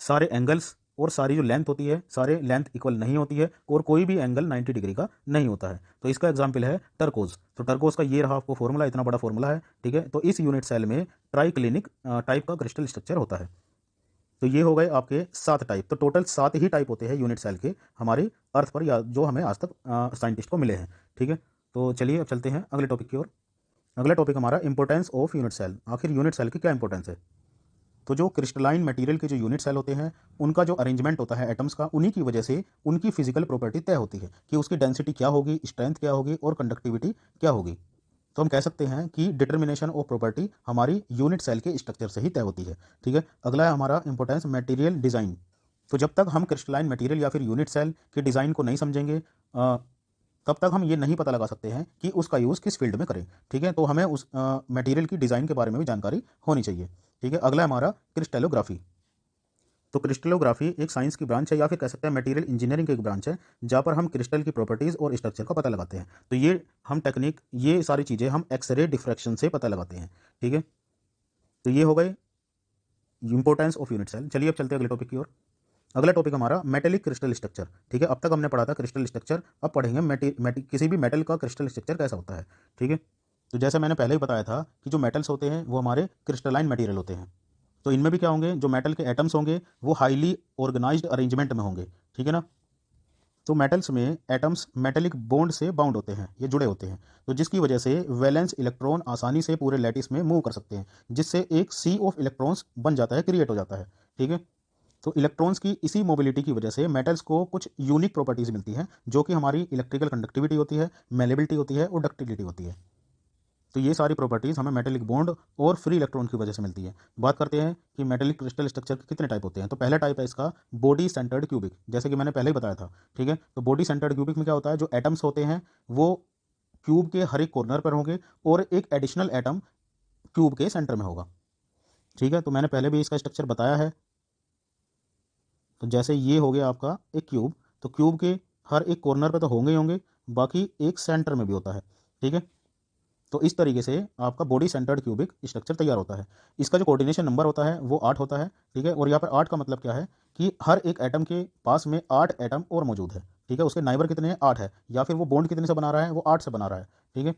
सारे एंगल्स और सारी जो लेंथ होती है, सारे लेंथ इक्वल नहीं होती है और कोई भी एंगल 90 डिग्री का नहीं होता है। तो इसका एग्जाम्पल है टर्कोज। तो टर्कोज का ये रहा आपको फॉर्मूला, इतना बड़ा फॉर्मूला है। ठीक है, तो इस यूनिट सेल में ट्राइक्लिनिक टाइप का क्रिस्टल स्ट्रक्चर होता है। तो ये हो गए आपके 7 टाइप। तो टोटल 7 ही टाइप होते हैं यूनिट सेल के हमारे अर्थ पर, या जो हमें आज तक साइंटिस्ट को मिले हैं। ठीक है, तो चलिए अब चलते हैं अगले टॉपिक की ओर। अगला टॉपिक हमारा इंपॉर्टेंस ऑफ यूनिट सेल। आखिर यूनिट सेल की क्या इंपॉर्टेंस है। तो जो क्रिस्टलाइन मटेरियल के जो यूनिट सेल होते हैं उनका जो अरेंजमेंट होता है एटम्स का, उन्हीं की वजह से उनकी फिजिकल प्रॉपर्टी तय होती है कि उसकी डेंसिटी क्या होगी, स्ट्रेंथ क्या होगी और कंडक्टिविटी क्या होगी। तो हम कह सकते हैं कि डिटर्मिनेशन ऑफ प्रॉपर्टी हमारी यूनिट सेल के स्ट्रक्चर से ही तय होती है। ठीक है, अगला है हमारा इंपॉर्टेंस मटेरियल डिजाइन। तो जब तक हम क्रिस्टलाइन मटेरियल या फिर यूनिट सेल के डिज़ाइन को नहीं समझेंगे तब तक हम ये नहीं पता लगा सकते हैं कि उसका यूज़ किस फील्ड में करें। ठीक है, तो हमें उस मटेरियल की डिज़ाइन के बारे में भी जानकारी होनी चाहिए। ठीक है, अगला हमारा क्रिस्टलोग्राफी। तो क्रिस्टलोग्राफी एक साइंस की ब्रांच है या फिर कह सकते हैं मटेरियल इंजीनियरिंग की एक ब्रांच है, जहाँ पर हम क्रिस्टल की प्रॉपर्टीज़ और स्ट्रक्चर का पता लगाते हैं। तो ये सारी चीज़ें हम एक्सरे डिफ्रैक्शन से पता लगाते हैं। ठीक है, तो ये हो गए इंपॉर्टेंस ऑफ यूनिट सेल। चलिए अब चलते हैं अगले टॉपिक की ओर। अगला टॉपिक हमारा मेटेलिक क्रिस्टल स्ट्रक्चर। ठीक है, अब तक हमने पढ़ा था क्रिस्टल स्ट्रक्चर, अब पढ़ेंगे किसी भी मेटल का क्रिस्टल स्ट्रक्चर कैसा होता है। ठीक है, तो जैसे मैंने पहले ही बताया था कि जो मेटल्स होते हैं वो हमारे क्रिस्टलाइन मटेरियल होते हैं। तो इनमें भी क्या होंगे, जो मेटल के एटम्स होंगे वो हाईली ऑर्गेनाइज्ड अरेंजमेंट में होंगे। ठीक है ना। तो मेटल्स में एटम्स मेटेलिक बॉन्ड से बाउंड होते हैं, ये जुड़े होते हैं, तो जिसकी वजह से वैलेंस इलेक्ट्रॉन आसानी से पूरे लैटिस में मूव कर सकते हैं, जिससे एक सी ऑफ इलेक्ट्रॉन्स बन जाता है, क्रिएट हो जाता है। ठीक है, तो इलेक्ट्रॉन्स की इसी मोबिलिटी की वजह से मेटल्स को कुछ यूनिक प्रॉपर्टीज मिलती हैं, जो कि हमारी इलेक्ट्रिकल कंडक्टिविटी होती है, मेलेबिलिटी होती है और डक्टिलिटी होती है। तो ये सारी प्रॉपर्टीज़ हमें मेटेलिक बॉन्ड और फ्री इलेक्ट्रॉन की वजह से मिलती है। बात करते हैं कि मेटेलिक क्रिस्टल स्ट्रक्चर के कितने टाइप होते हैं। तो पहला टाइप है इसका बॉडी सेंटर्ड क्यूबिक, जैसे कि मैंने पहले ही बताया था। ठीक है, तो बॉडी सेंटर्ड क्यूबिक में क्या होता है, जो एटम्स होते हैं वो क्यूब के हर एक कॉर्नर पर होंगे और एक एडिशनल एटम क्यूब के सेंटर में होगा। ठीक है, तो मैंने पहले भी इसका स्ट्रक्चर बताया है। तो जैसे ये हो गया आपका एक क्यूब, तो क्यूब के हर एक कॉर्नर पर तो होंगे ही होंगे, बाकी एक सेंटर में भी होता है। ठीक है, तो इस तरीके से आपका बॉडी सेंटर्ड क्यूबिक स्ट्रक्चर तैयार होता है। इसका जो कोऑर्डिनेशन नंबर होता है वो 8 होता है। ठीक है, और यहाँ पर 8 का मतलब क्या है कि हर एक एटम के पास में 8 एटम और मौजूद है। ठीक है, उसके नाइबर कितने हैं, 8 है, या फिर वो बॉन्ड कितने से बना रहा है, वो 8 से बना रहा है। ठीक है,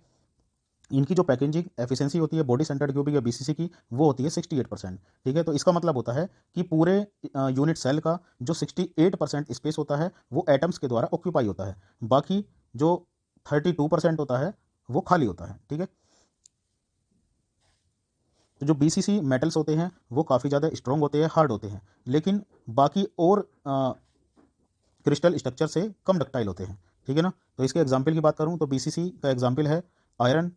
इनकी जो पैकेजिंग एफिशिएंसी होती है बॉडी सेंटर्ड क्यूबिक या बीसीसी की, वो होती है 68%। ठीक है, तो इसका मतलब होता है कि पूरे यूनिट सेल का जो 68% स्पेस होता है वो एटम्स के द्वारा ऑक्यूपाई होता है, बाकी जो 32% होता है वो खाली होता है। ठीक है, तो जो बीसीसी मेटल्स होते हैं वो काफ़ी ज़्यादा स्ट्रॉन्ग होते हैं, हार्ड होते हैं, लेकिन बाकी और क्रिस्टल स्ट्रक्चर से कम डक्टाइल होते हैं। ठीक है ना। तो इसके एग्जाम्पल की बात करूं तो बीसीसी का एग्जाम्पल है iron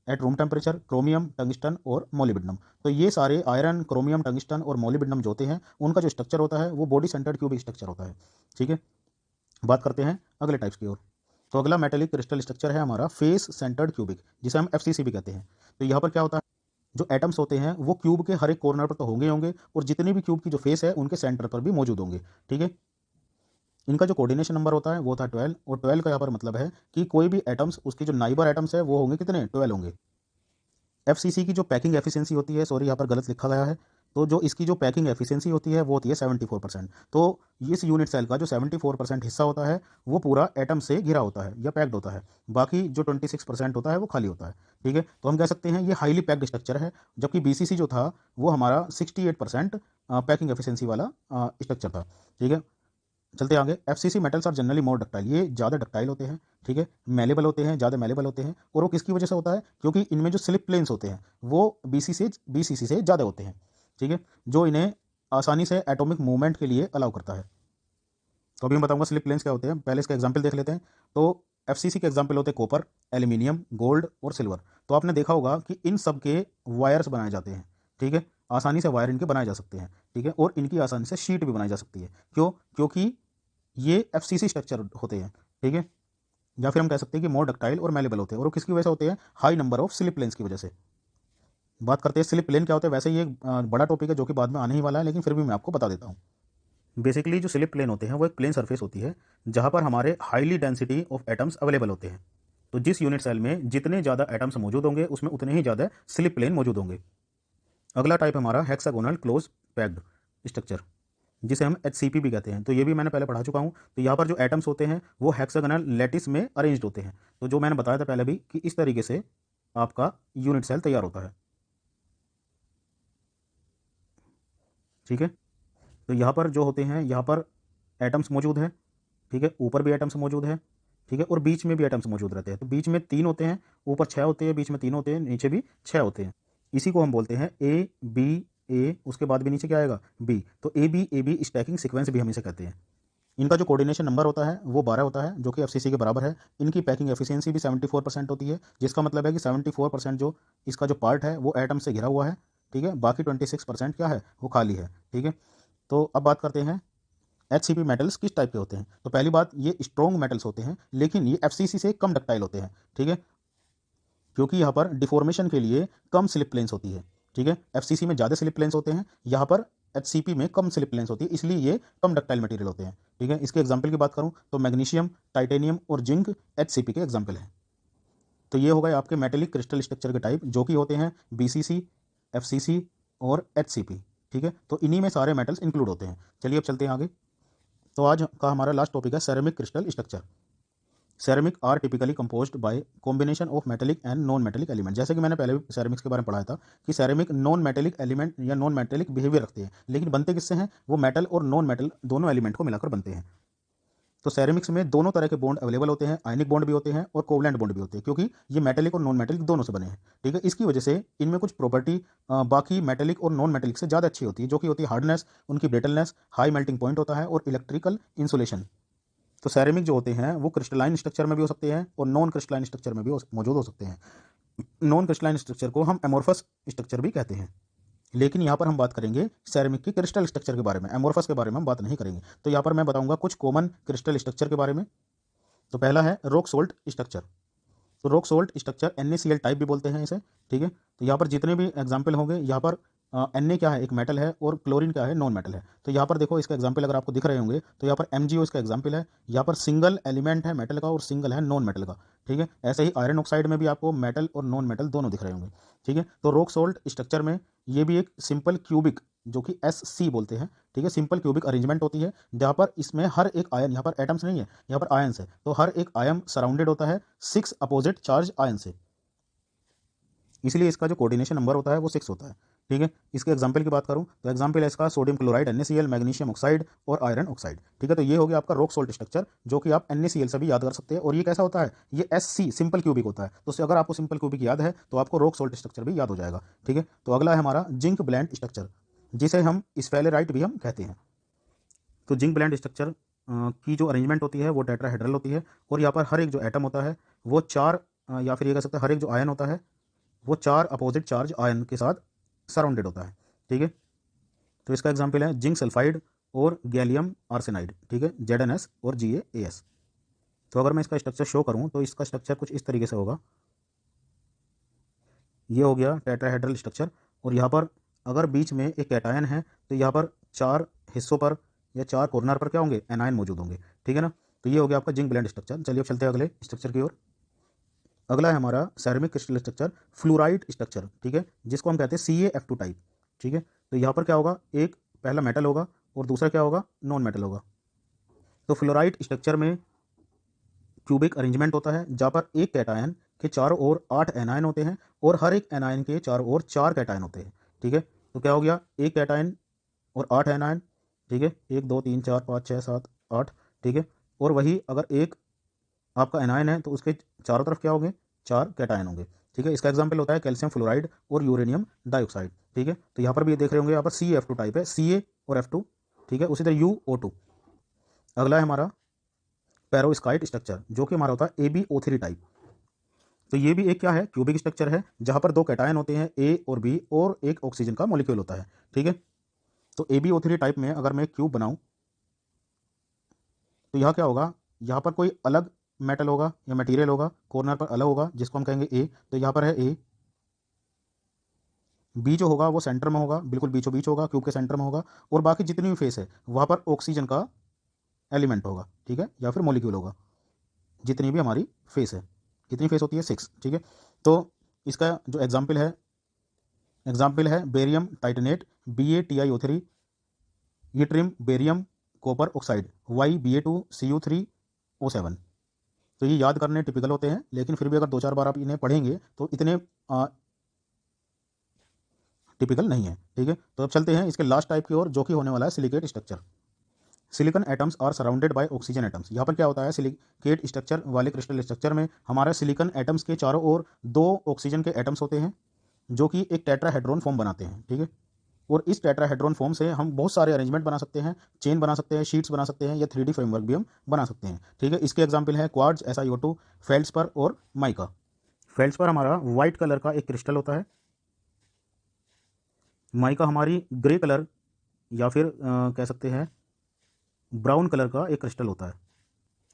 at room temperature, chromium, tungsten और मोलिब्डेनम। तो ये सारे आयरन, क्रोमियम, टंगस्टन और मोलिब्डेनम जो होते हैं उनका जो स्ट्रक्चर होता है वो बॉडी सेंटर्ड क्यूबिक स्ट्रक्चर होता है। ठीक है, बात करते हैं अगले टाइप्स की ओर। तो अगला मेटेलिक क्रिस्टल स्ट्रक्चर है हमारा फेस सेंटर्ड क्यूबिक, जिसे हम एफसीसी भी कहते हैं। तो यहाँ पर क्या होता है, जो एटम्स होते हैं वो क्यूब के हर एक कॉर्नर पर तो होंगे होंगे, और जितने भी क्यूब की जो फेस है उनके सेंटर पर भी मौजूद होंगे। ठीक है, इनका जो कोऑर्डिनेशन नंबर होता है वो होता है 12, और 12 का यहाँ पर मतलब है कि कोई भी एटम्स, उसके जो नाइबर एटम्स है वो होंगे कितने, 12 होंगे। एफसीसी की जो पैकिंग एफिशिएंसी होती है, सॉरी यहाँ पर गलत लिखा गया है, तो जो इसकी जो पैकिंग एफिशिएंसी होती है वो होती है 74%। तो इस यूनिट सेल का जो 74% हिस्सा होता है वो पूरा एटम से घिरा होता है या पैक्ड होता है, बाकी जो 26% होता है वो खाली होता है। ठीक है, तो हम कह सकते हैं ये हाईली पैक्ड स्ट्रक्चर है, जबकि बीसीसी जो था वो हमारा 68% पैकिंग एफिशिएंसी वाला स्ट्रक्चर था। ठीक है, चलते आगे। FCC metals are generally more ductile, ये ज़्यादा डक्टाइल होते हैं। ठीक है, मेलेबल होते हैं, ज़्यादा मेलेबल होते हैं, और वो किसकी वजह से होता है, क्योंकि इनमें जो स्लिप प्लेन्स होते हैं वो बीसीसी से ज़्यादा होते हैं। ठीक है, जो इन्हें आसानी से एटॉमिक मूवमेंट के लिए अलाउ करता है। तो अभी मैं बताऊंगा स्लिप प्लेन्स क्या होते हैं, पहले इसका एग्जाम्पल देख लेते हैं। तो एफसीसी के एग्जाम्पल होते हैं कॉपर, एल्यूमिनियम, गोल्ड और सिल्वर। तो आपने देखा होगा कि इन सब के वायर्स बनाए जाते हैं। ठीक है, आसानी से वायर इनके बनाए जा सकते हैं। ठीक है, और इनकी आसानी से शीट भी बनाई जा सकती है। क्यों, क्योंकि ये एफसीसी स्ट्रक्चर होते हैं। ठीक है, या फिर हम कह सकते हैं कि मोर डक्टाइल और मेलेबल होते हैं, और वो किसकी वजह से होते हैं, high number of slip planes की वजह से। बात करते हैं स्लिप प्लेन क्या होते हैं। वैसे ये एक बड़ा टॉपिक है जो कि बाद में आने ही वाला है, लेकिन फिर भी मैं आपको बता देता हूँ। बेसिकली जो स्लिप प्लेन होते हैं वो एक प्लेन सरफेस होती है जहाँ पर हमारे highly density of atoms available होते हैं। तो जिस यूनिट सेल में जितने ज़्यादा एटम्स मौजूद होंगे उसमें उतने ही ज़्यादा स्लिप प्लेन मौजूद होंगे। अगला टाइप हमारा हेक्सागोनल क्लोज पैक्ड स्ट्रक्चर, जिसे हम एचसीपी भी कहते हैं। तो ये भी मैंने पहले पढ़ा चुका हूँ। तो यहाँ पर जो एटम्स होते हैं वो हेक्सागोनल लैटिस में अरेंज्ड होते हैं। तो जो मैंने बताया था पहले भी कि इस तरीके से आपका यूनिट सेल तैयार होता है। ठीक है, तो यहाँ पर जो होते हैं, यहाँ पर एटम्स मौजूद है। ठीक है, ऊपर भी एटम्स मौजूद है। ठीक है, और बीच में भी एटम्स मौजूद रहते हैं। तो बीच में 3 होते हैं, ऊपर 6 होते हैं, बीच में 3 होते हैं, नीचे भी 6 होते हैं। इसी को हम बोलते हैं ए बी ए, उसके बाद भी नीचे क्या आएगा, बी। तो ए बी स्टैकिंग सीक्वेंस भी हम इसे कहते हैं। इनका जो कोऑर्डिनेशन नंबर होता है वो 12 होता है, जो कि एफसीसी के बराबर है। इनकी पैकिंग एफिशिएंसी भी 74% होती है, जिसका मतलब है कि 74% जो इसका जो पार्ट है वो एटम से घिरा हुआ है। ठीक है, बाकी 26% क्या है, वो खाली है। ठीक है, तो अब बात करते हैं HCP मेटल्स किस टाइप के होते हैं? तो पहली बात, ये स्ट्रॉन्ग मेटल्स होते हैं, लेकिन ये FCC से कम डक्टाइल होते हैं, ठीक है, क्योंकि यहाँ पर डिफॉर्मेशन के लिए कम स्लिप प्लेन्स होती है, ठीक है। FCC में ज़्यादा स्लिप प्लेन्स होते हैं, यहाँ पर HCP में कम स्लिप प्लेन्स होती है, इसलिए ये कम डक्टाइल मटेरियल होते हैं, ठीक है। इसके एग्जाम्पल की बात करूँ तो मैग्नीशियम, टाइटेनियम और जिंक HCP के एग्जाम्पल हैं। तो ये हो गए आपके मेटेलिक क्रिस्टल स्ट्रक्चर के टाइप, जो कि होते हैं BCC, FCC और HCP, ठीक है। तो इन्हीं में सारे मेटल्स इंक्लूड होते हैं। चलिए अब चलते हैं आगे। तो आज का हमारा लास्ट टॉपिक है ceramic crystal structure. Ceramic are typically composed by combination of metallic and non metallic element. जैसे कि मैंने पहले भी सेरेमिक्स के बारे में पढ़ाया था कि सेरेमिक नॉन मेटेलिक एलिमेंट या नॉन मेटेलिक बिहेवियर रखते हैं, लेकिन बनते किससे हैं? वो मेटल और नॉन मेटल दोनों एलिमेंट को मिलाकर बनते हैं। तो सेरेमिक्स में दोनों तरह के बॉन्ड अवेलेबल होते हैं, आयनिक बॉन्ड भी होते हैं और कोवलेंट बॉन्ड भी होते हैं, क्योंकि ये मेटेलिक और नॉन मेटेलिक दोनों से बने हैं, ठीक है। इसकी वजह से इनमें कुछ प्रॉपर्टी बाकी मेटेलिक और नॉन मेटेलिक से ज़्यादा अच्छी होती है, जो कि होती है हार्डनेस, उनकी ब्रिटलनेस, हाई मेल्टिंग पॉइंट होता है और इलेक्ट्रिकल इंसुलेशन। तो सेरेमिक जो होते हैं वो क्रिस्टलाइन स्ट्रक्चर में भी हो सकते हैं और नॉन क्रिस्टलाइन स्ट्रक्चर में भी मौजूद हो सकते हैं। नॉन क्रिस्टलाइन स्ट्रक्चर को हम एमोर्फस स्ट्रक्चर भी कहते हैं, लेकिन यहाँ पर हम बात करेंगे सेरेमिक के क्रिस्टल स्ट्रक्चर के बारे में, एमोर्फस के बारे में हम बात नहीं करेंगे। तो यहाँ पर मैं बताऊंगा कुछ कॉमन क्रिस्टल स्ट्रक्चर के बारे में। तो पहला है रॉक सोल्ट स्ट्रक्चर। तो rock salt structure NaCl type भी बोलते हैं इसे, ठीक है। तो यहाँ पर जितने भी एग्जाम्पल होंगे, यहाँ पर Na क्या है? एक मेटल है, और क्लोरीन क्या है? नॉन मेटल है। तो यहाँ पर देखो इसका एग्जाम्पल अगर आपको दिख रहे होंगे, तो यहाँ पर MgO इसका एग्जाम्पल है। यहाँ पर सिंगल एलिमेंट है मेटल का और सिंगल है नॉन मेटल का, ठीक है। ऐसे ही आयरन ऑक्साइड में भी आपको मेटल और नॉन मेटल दोनों दिख रहे होंगे, ठीक है। तो रॉक सोल्ट स्ट्रक्चर में ये भी एक सिंपल क्यूबिक, जो कि SC बोलते हैं, ठीक है, सिंपल क्यूबिक अरेंजमेंट होती है, जहाँ पर इसमें हर एक आयन, यहाँ पर एटम्स नहीं है, यहाँ पर आयन्स है, तो हर एक आयन सराउंडेड होता है 6 अपोजिट चार्ज आयन से, इसलिए इसका जो कोऑर्डिनेशन नंबर होता है वो 6 होता है, ठीक है। इसके एग्जांपल की बात करूं तो एग्जांपल है इसका sodium chloride NaCl, magnesium oxide और आयरन ऑक्साइड, ठीक है। तो ये हो गया आपका रॉक सोल्ट स्ट्रक्चर, जो कि आप NaCl से भी याद कर सकते हैं। और ये कैसा होता है? ये SC सिंपल क्यूबिक होता है। तो अगर आपको सिंपल क्यूबिक याद है तो आपको रॉक सोल्ट स्ट्रक्चर भी याद हो जाएगा, ठीक है। तो अगला है हमारा जिंक ब्लेंड स्ट्रक्चर, जिसे हम स्फेलेराइट भी हम कहते हैं। तो जिंक ब्लेंड स्ट्रक्चर की जो अरेंजमेंट होती है वो टेट्राहेड्रल होती है, और यहाँ पर हर एक जो एटम होता है वो चार, या फिर ये कह सकते हैं हर एक जो आयन होता है वो 4 अपोजिट चार्ज आयन के साथ सराउंडेड होता है, ठीक है। तो इसका एग्जांपल है जिंक सल्फाइड और गैलियम आर्सेनाइड, ठीक है, ZnS और GaAs। तो अगर मैं इसका स्ट्रक्चर शो करूं तो इसका स्ट्रक्चर कुछ इस तरीके से होगा। ये हो गया टेट्राहेड्रल स्ट्रक्चर, और यहाँ पर अगर बीच में एक कैटायन है तो यहाँ पर 4 हिस्सों पर या 4 कॉर्नर पर क्या होंगे? एनायन मौजूद होंगे, ठीक है ना। तो ये हो गया आपका जिंक ब्लेंड स्ट्रक्चर। चलिए अब चलते हैं अगले स्ट्रक्चर की ओर। अगला है हमारा ceramic crystal structure fluoride structure, ठीक है, जिसको हम कहते हैं CaF2 टाइप, ठीक है। तो यहाँ पर क्या होगा? एक पहला मेटल होगा और दूसरा क्या होगा? नॉन मेटल होगा। तो फ्लोराइड स्ट्रक्चर में क्यूबिक अरेंजमेंट होता है, जहाँ पर एक कैटायन के चारों ओर 8 एनायन होते हैं और हर एक एनायन के चारों ओर 4 कैटायन होते हैं, ठीक है। तो क्या हो गया? एक कैटायन और 8 एनायन, ठीक है, 1 2 3 4 5 6 7 8, ठीक है। और वही अगर एक आपका एनायन है तो उसके चारों तरफ क्या होंगे? 4 कैटायन होंगे, ठीक है। इसका एग्जांपल होता है कैल्शियम फ्लोराइड और यूरेनियम डाइऑक्साइड, ठीक है। तो यहाँ पर भी ये देख रहे होंगे, यहाँ पर CaF2 टाइप है, Ca और F2, ठीक है, उसी तरह UO2। अगला है हमारा पेरोस्काइट स्ट्रक्चर, जो कि हमारा होता है AbO3 टाइप। तो ये भी एक क्या है? क्यूबिक स्ट्रक्चर है, जहाँ पर 2 कैटायन होते हैं A और B और एक ऑक्सीजन का मॉलिक्यूल होता है, ठीक है। तो AbO3 टाइप में अगर मैं क्यूब बनाऊं तो यहाँ क्या होगा? यहाँ पर कोई अलग मेटल होगा या मटेरियल होगा, कॉर्नर पर अलग होगा, जिसको हम कहेंगे A। तो यहाँ पर है A। B जो होगा वो सेंटर में होगा, बिल्कुल बीचों बीच होगा, क्यूब के सेंटर में होगा, और बाकी जितनी भी फेस है वहाँ पर ऑक्सीजन का एलिमेंट होगा, ठीक है, या फिर मॉलिक्यूल होगा। जितनी भी हमारी फेस है, कितनी फेस होती है? 6, ठीक है। तो इसका जो एग्जाम्पल है barium titanate BaTiO3, yttrium barium copper oxide YBa2Cu3O7। तो ये याद करने टिपिकल होते हैं, लेकिन फिर भी अगर 2-4 बार आप इन्हें पढ़ेंगे तो इतने टिपिकल नहीं है, ठीक है। तो अब चलते हैं इसके लास्ट टाइप की ओर, जो कि होने वाला है silicate structure. Silicon atoms are surrounded by oxygen atoms. यहाँ पर क्या होता है? सिलिकेट स्ट्रक्चर वाले क्रिस्टल स्ट्रक्चर में हमारे सिलिकॉन एटम्स के चारों ओर 2 ऑक्सीजन के एटम्स होते हैं, जो कि एक टेट्राहेड्रॉन फॉर्म बनाते हैं, ठीक है। और इस टेट्राहेड्रॉन फॉर्म से हम बहुत सारे अरेंजमेंट बना सकते हैं, चेन बना सकते हैं, शीट्स बना सकते हैं, या 3D फ्रेमवर्क भी हम बना सकते हैं, ठीक है। इसके एग्जाम्पल है क्वार्ट्ज SiO2, फेल्ड्सपर और माइका। फेल्ड्सपर हमारा व्हाइट कलर का एक क्रिस्टल होता है, माइका हमारी ग्रे कलर या फिर कह सकते हैं ब्राउन कलर का एक क्रिस्टल होता है,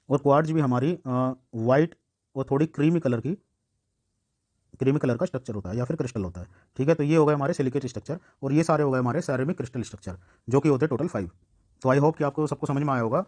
और क्वार्ट्ज भी हमारी वाइट और थोड़ी क्रीमी कलर का स्ट्रक्चर होता है या फिर क्रिस्टल होता है। ठीक है, तो ये हो गए हमारे सिलिकेट स्ट्रक्चर, और ये सारे हो गए हमारे सेरेमिक क्रिस्टल स्ट्रक्चर, जो कि होते हैं टोटल 5। तो आई होप कि आपको सबको समझ में आया होगा